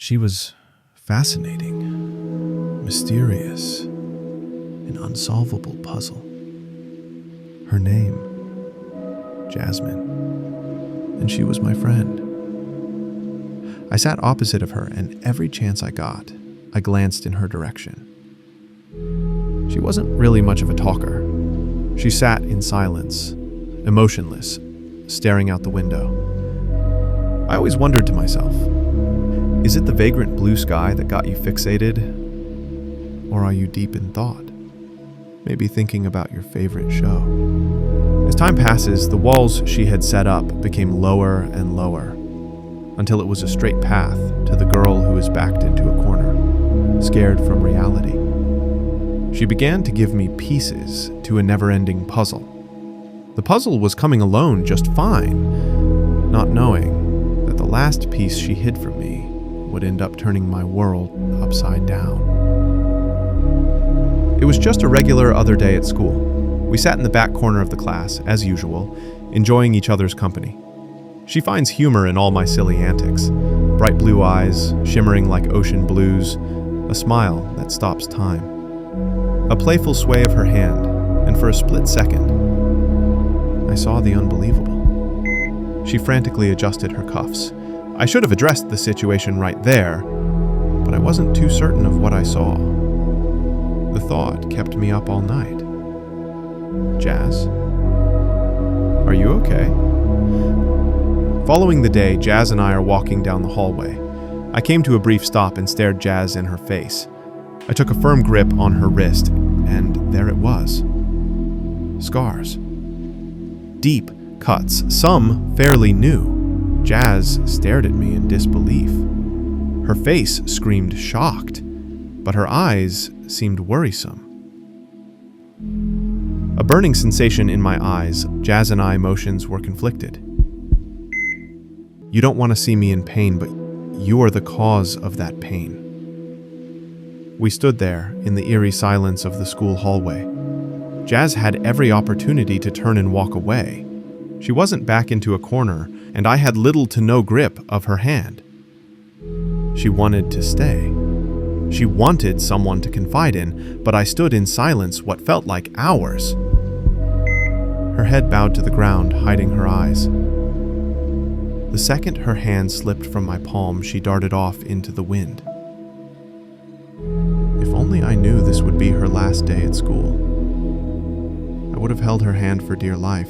She was fascinating, mysterious, an unsolvable puzzle. Her name, Jasmine, and she was my friend. I sat opposite of her, and every chance I got, I glanced in her direction. She wasn't really much of a talker. She sat in silence, emotionless, staring out the window. I always wondered to myself, is it the vagrant blue sky that got you fixated? Or are you deep in thought? Maybe thinking about your favorite show. As time passes, the walls she had set up became lower and lower, until it was a straight path to the girl who was backed into a corner, scared from reality. She began to give me pieces to a never-ending puzzle. The puzzle was coming alone just fine, not knowing that the last piece she hid from me would end up turning my world upside down. It was just a regular other day at school. We sat in the back corner of the class, as usual, enjoying each other's company. She finds humor in all my silly antics. Bright blue eyes, shimmering like ocean blues, a smile that stops time. A playful sway of her hand, and for a split second, I saw the unbelievable. She frantically adjusted her cuffs. I should have addressed the situation right there, but I wasn't too certain of what I saw. The thought kept me up all night. Jazz? Are you okay? Following the day, Jazz and I are walking down the hallway. I came to a brief stop and stared Jazz in her face. I took a firm grip on her wrist, and there it was. Scars. Deep cuts, some fairly new. Jazz stared at me in disbelief. Her face screamed shocked, but her eyes seemed worrisome. A burning sensation in my eyes, Jazz and I emotions were conflicted. You don't want to see me in pain, but you are the cause of that pain. We stood there in the eerie silence of the school hallway. Jazz had every opportunity to turn and walk away. She wasn't back into a corner, and I had little to no grip of her hand. She wanted to stay. She wanted someone to confide in, but I stood in silence what felt like hours. Her head bowed to the ground, hiding her eyes. The second her hand slipped from my palm, she darted off into the wind. If only I knew this would be her last day at school. I would have held her hand for dear life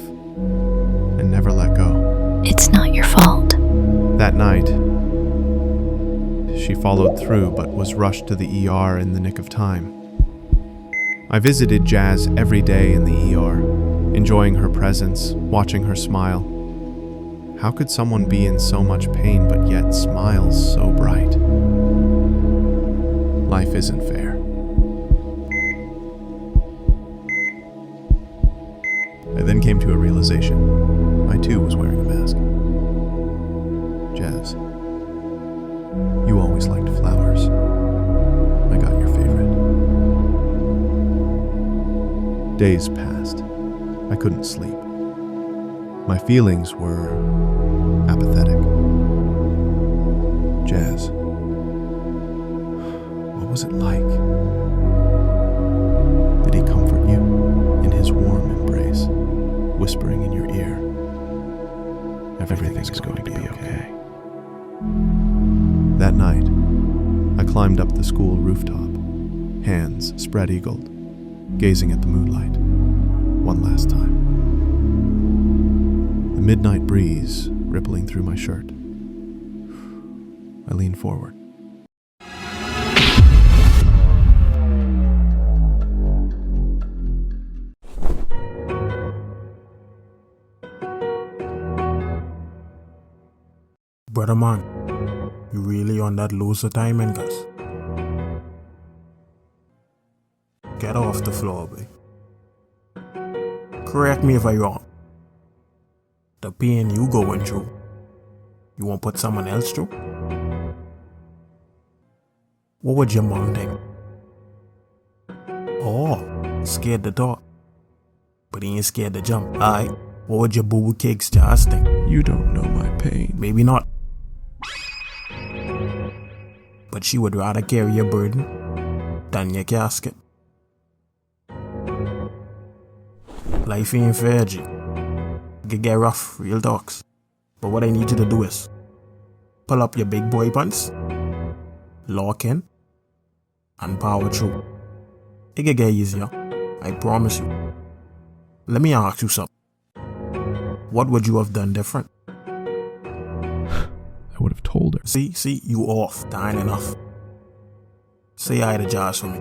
and never let go. It's not your fault. That night, she followed through but was rushed to the ER in the nick of time. I visited Jazz every day in the ER, enjoying her presence, watching her smile. How could someone be in so much pain but yet smiles so bright? Life isn't fair. I then came to a realization. I too was wearing a mask. Jazz, you always liked flowers. I got your favorite. Days passed. I couldn't sleep. My feelings were apathetic. Jazz, what was it like? Did he comfort you in his warm embrace, whispering in your ear, everything's going to be okay? That night, I climbed up the school rooftop, hands spread-eagled, gazing at the moonlight, one last time. The midnight breeze rippling through my shirt. I leaned forward. Brother man, you really on that loser time, and guys? Get off the floor, boy. Correct me if I'm wrong. The pain you going through, you won't put someone else through? What would your mom think? Oh, scared to talk, but he ain't scared to jump. Alright, what would your boo-boo cakes just think? You don't know my pain. Maybe not. but she would rather carry your burden than your casket. Life ain't fair, G. It can get rough, real talks. But what I need you to do is pull up your big boy pants, lock in, and power through. It can get easier, I promise you. Let me ask you something. What would you have done different? I would have told her. See, you off. That ain't enough. Say hi to Josh for me.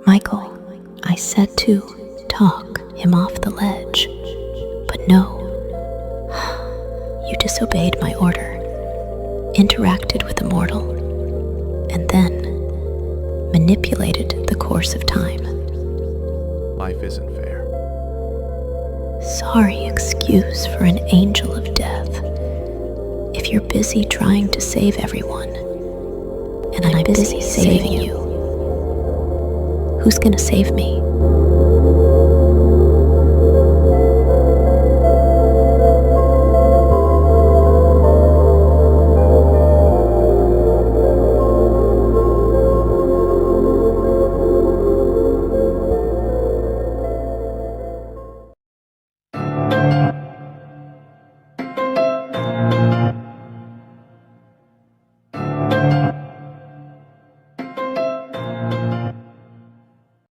Michael, I said to talk him off the ledge, but no. You disobeyed my order, interacted with a mortal, and then manipulated the course of time. Life isn't fair. Sorry excuse for an angel of death. If you're busy trying to save everyone, and I'm busy saving you, who's gonna save me?